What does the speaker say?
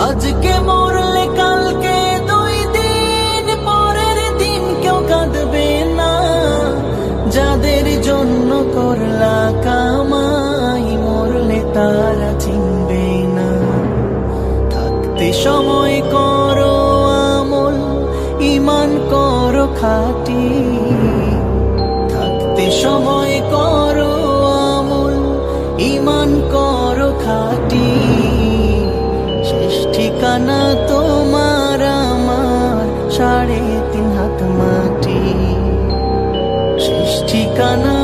আজকে মরলে কালকে 2 দিন পরের দিন কেউ কাঁদবে না। যাদের জন্য করলা কামাই মরলে তারা চিনবে না। থাকতে সময় করো আমল, ঈমান করো খাঁটি। থাকতে সময় করো আমল, ঈমান করো খাঁটি। শেষ ঠিকানা তোমার আমার 3.5 হাত মাটি। শেষ ঠিকানা